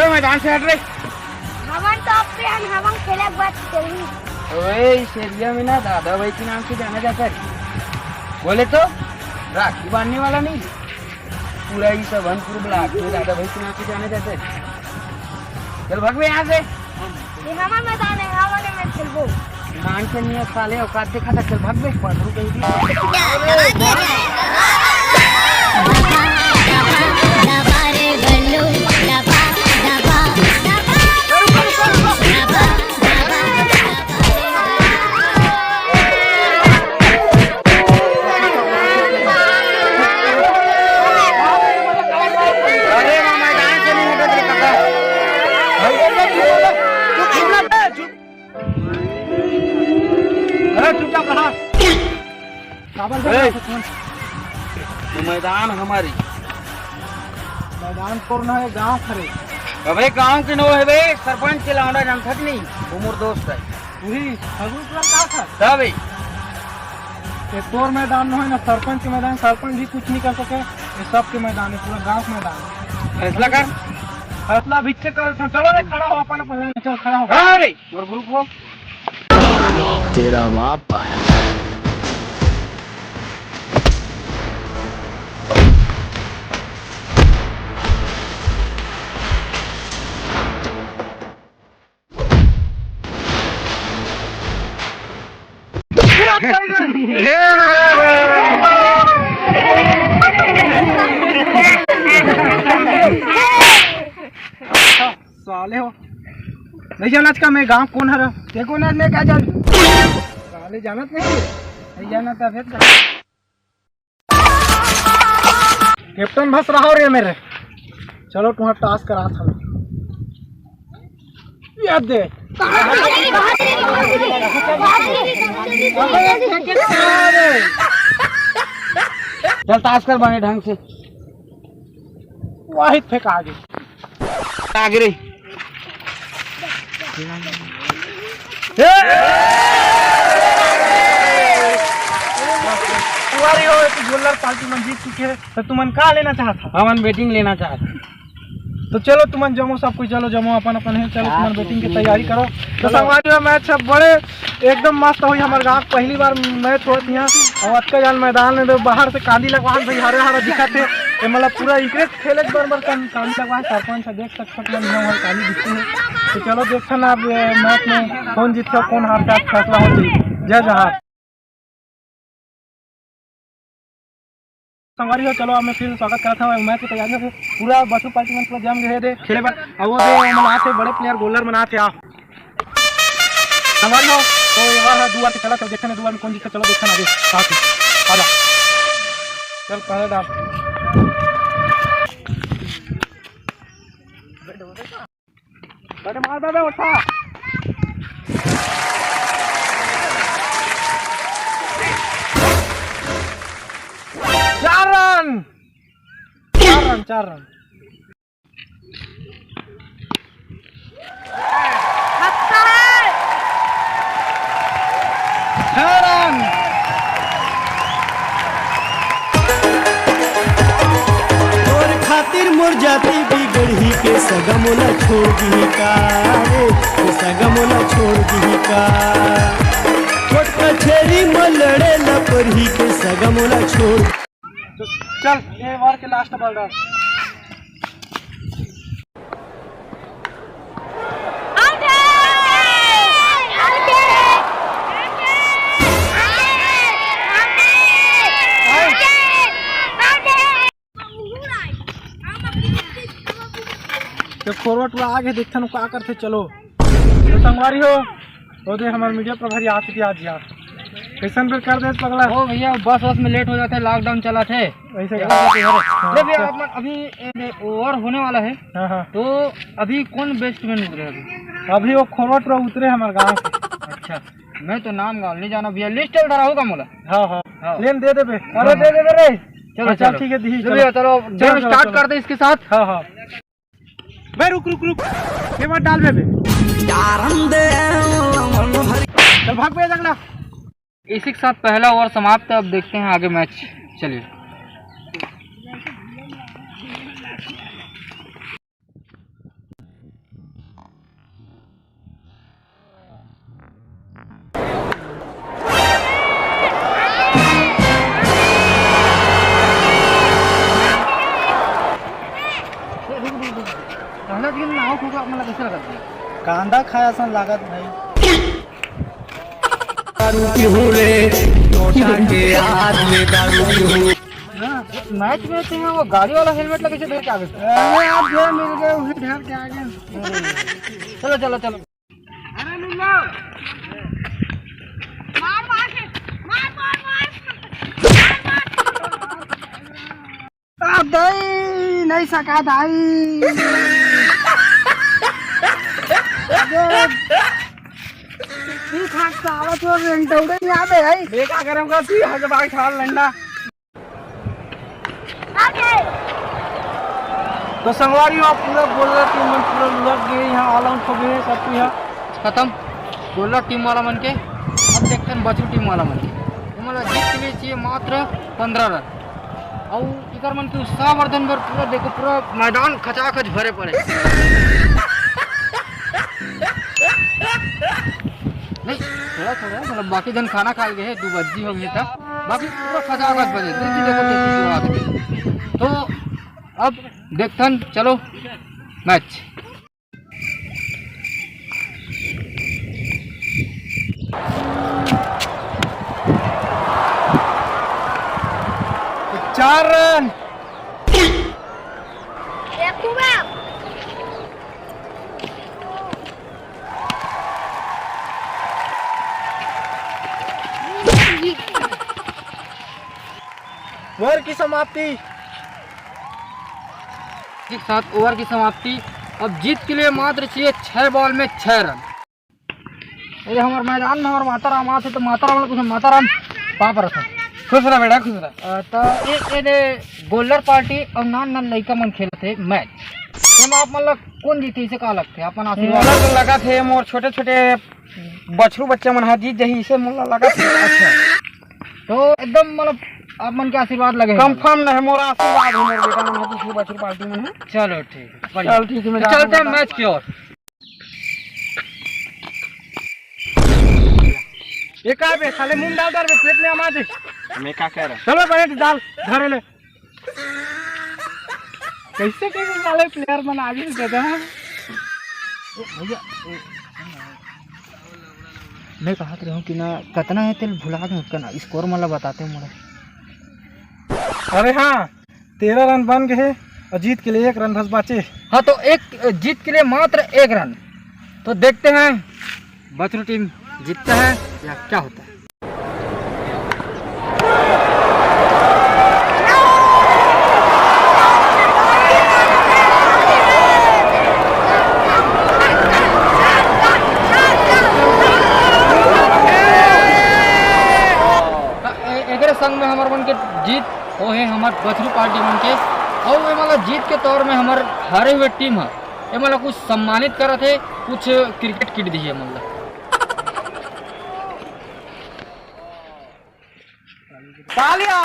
मैदान से हट रही हवन टॉप पे हम हवन खेले बात करेंगे। ओए इस एरिया में ना दादा भाई के नाम से जाना जाता है। बोले तो राखी बांधने वाला नहीं, पूरा ही सब हनपुर ब्लॉक में दादा भाई के नाम से जाना जाता है। चल भाग यहाँ से। ये हमारा मैदान है, हमारे में खेलबो। मान से नहीं साले औकात देखा था। चल भाग बे, पढ़ू कहीं तो मैदान हमारी मैदान कोरना है, गांव खरे। अबे गांव के नो है बे, सरपंच के लौंडा जान थक नहीं, वो मोर दोस्त है। वही हजूर का था सब ये तोर मैदान में है ना, सरपंच के मैदान, सरपंच भी कुछ नहीं कर सके। ये सब के मैदान है, पूरा गांव का मैदान है। फैसला कर, फैसला भिक्षे कर। चलो रे, खड़ा हो अपन, चल खड़ा हो। अरे और ग्रुप हो तेरा बाप आया। साले हो नहीं जानत का मैं गांव कौन हर देखो ना, मैं क्या जान साले जानत नहीं जाना था। फिर कैप्टन बस रहा रे मेरे। चलो तुम्हारा टास्क करा था, याद दे। चल टास्क कर बने ढंग से। वाहिद फेंक आगे आगे रे। गोलर पार्टी में जीत चुके हैं, तो तुमन का लेना चाहता? हमन बैटिंग लेना चाहता। तो चलो तुमन जमो, सब कुछ चलो जमो अपन अपन है। चलो तुमन बैटिंग की तैयारी करो। तो समाज में मैच सब बड़े एकदम मस्त हुई। हमारे गाँव पहली बार मैच होती है और अतका जान मैदान में तो बाहर से कांदी लगवान भाई हरे हरा दिखा थे। मतलब पूरा इकरे खेले बराबर कांदी लगवा सरपंच देख सकते काली दिखती है। तो चलो देखते ना अब मैच में कौन जीतता कौन हारता, फैसला हो जाए। जय जहार संगवारी हो। चलो अब मैं फिर स्वागत करता हूँ मैच की तैयारी से। पूरा बसु पार्टी में पूरा जम गए थे खेले पर। और वो मनाते बड़े प्लेयर गोलर बनाते आओ संगवारी हो। तो यार दुआ से चला, तो देखने दुआ में कौन जीता। चलो देखना आगे साथ में आजा। चल पहले डाल बड़े मार बाबा उठा। चार रन तोर खातिर मोर जाति बिगड़ी के सगमोला छोड़ दी का रे, सगमोला छोड़ दी का। छोट कछेरी में लड़े न पढ़ी के सगमोला छोड़। तो चल ये बार के लास्ट बॉल डाल। तो फॉरवर्ड पूरा आगे देखते क्या करते। चलो तो संगवारी हो, तो दे हमारे मीडिया प्रभारी आ चुकी आज यार। कैसन बेर कर दे पगला। ओ भैया बस में लेट हो जाते हैं, लॉकडाउन चला थे ऐसे अरे भैया अभी ओवर होने वाला है। हाँ तो अभी कौन बेस्टमैन उतरे अभी वो खोरवट पर उतरे हमारे गाँव से। अच्छा मैं तो नाम गाँव नहीं जाना भैया, लिस्ट चल रहा होगा मोला। हाँ लेन दे दे बे। अरे दे दे रे। चलो चल ठीक है दी भैया चलो गेम स्टार्ट कर दे इसके साथ। हाँ बे रुक ये मत डाल बे चल भाग बे जगला। इसी के साथ पहला ओवर समाप्त है। अब देखते हैं आगे मैच। चलिए पहला गेम ना आउट होगा मतलब कैसे लगता है? कांदा खाया सन लागत भाई। मैच में थे वो गाड़ी वाला हेलमेट लगे थे क्या? मिल गए उसी ढेर के आगे। चलो चलो चलो। मार मार के मार मार मार दाई नहीं सका दाई। देखा करम का सी हज बाग छाल लंडा। तो संगवारी आप पूरा बोल रहे थे मन पूरा लग गए यहाँ ऑल आउट हो गए सब कुछ यहाँ खत्म। गोला टीम वाला मन के। अब देखते हैं बचू टीम वाला मन के। मतलब जीत के लिए चाहिए मात्र 15 रन। और इधर मन के उत्साहवर्धन पर पूरा देखो पूरा मैदान खचाखच भरे पड़े। नहीं थोड़ा थोड़ा मतलब बाकी जन खाना खा गए 2 बजे हो गए तब बाकी पूरा खचाखच बजे देखो शुरुआत में। तो अब देखते हैं चलो मैच। चार रन ओवर की समाप्ति। एक साथ ओवर की समाप्ति। अब जीत के लिए मात्र चाहिए 6 बॉल में 6 रन। अरे हमारे मैदान में हमारे माता राम आते तो माता राम कुछ माता राम पाप रखा खुश रहा बेटा खुश रहा। तो ये गोलर पार्टी और नान लड़का मन खेले थे मैच। आप मतलब कौन जीती इसे कहा लगते अपन आशीर्वाद लगा थे मोर छोटे छोटे बछरू बच्चे मन जीत जही इसे मुल्ला लगा थे। अच्छा तो एकदम मतलब आप मन के आशीर्वाद लगे कंफर्म नहीं मोर आशीर्वाद है मोर बेटा मन दूसरी बछरू पार्टी में है। चलो ठीक है चल ठीक है चलते हैं मैच की ओर। ये का बे साले मुंह डाल दे पेट में आमा दे। मैं क्या कह रहा चलो बने डाल धरे ले। कैसे साले प्लेयर बना आगे देता है भैया। मैं कहा हूँ कि ना कितना है तेल भुला के उसका ना स्कोर मतलब बताते हैं मुझे। अरे हाँ 13 रन बन गए और जीत के लिए 1 रन बस बचे। हाँ तो एक जीत के लिए मात्र 1 रन। तो देखते हैं बछरू टीम जीतता है या क्या होता है। एक संग में हमारे मन के जीत वो है हमारे बछरू पार्टी मन के। और ये मतलब जीत के तौर में हमारे हारे हुए टीम है ये मतलब कुछ सम्मानित करे थे कुछ क्रिकेट किट दी है मतलब। तालियां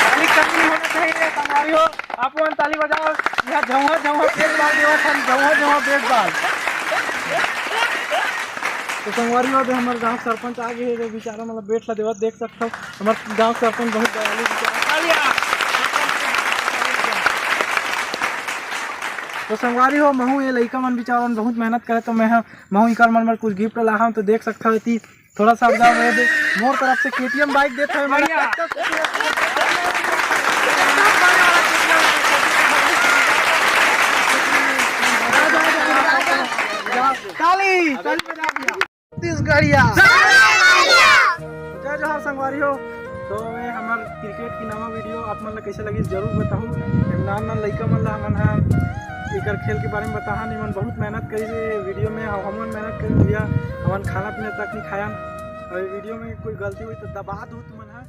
ताली करनी होना चाहिए हमारी हो। आप लोग ताली बजाओ। यहाँ जहाँ जहाँ बेस बाल देवा था जहाँ जहाँ बेस बाल। तो संगवारी हो हमारे गांव सरपंच आ गए जो बेचारा मतलब बेट ला देवा देख सकते हो। हमारे गांव सरपंच बहुत दयालु बेचारा। तालियां। तो संगवारी हो महू ये लड़का मन बेचारा बहुत मेहनत करे तो मैं महू इकर मन में कुछ गिफ्ट ला हूँ तो देख सकता हो थी थोड़ा सा दे मोर तरफ से KTM बाइक देता है बढ़िया। ताली बजा दिया। छत्तीसगढ़िया जय जोहार संगवारी हो। तो ये हमार क्रिकेट की नवा वीडियो आप मन ला कैसे लगी जरूर बताऊँ। नान लइका मन ला हमन हा एकर खेल के बारे में बताहा निमन बहुत मेहनत करी से वीडियो में हमन मेहनत कर दिया। हमन खाना पीना तक नहीं खाया और वीडियो में कोई गलती हुई तो दबा दो तुमन हा।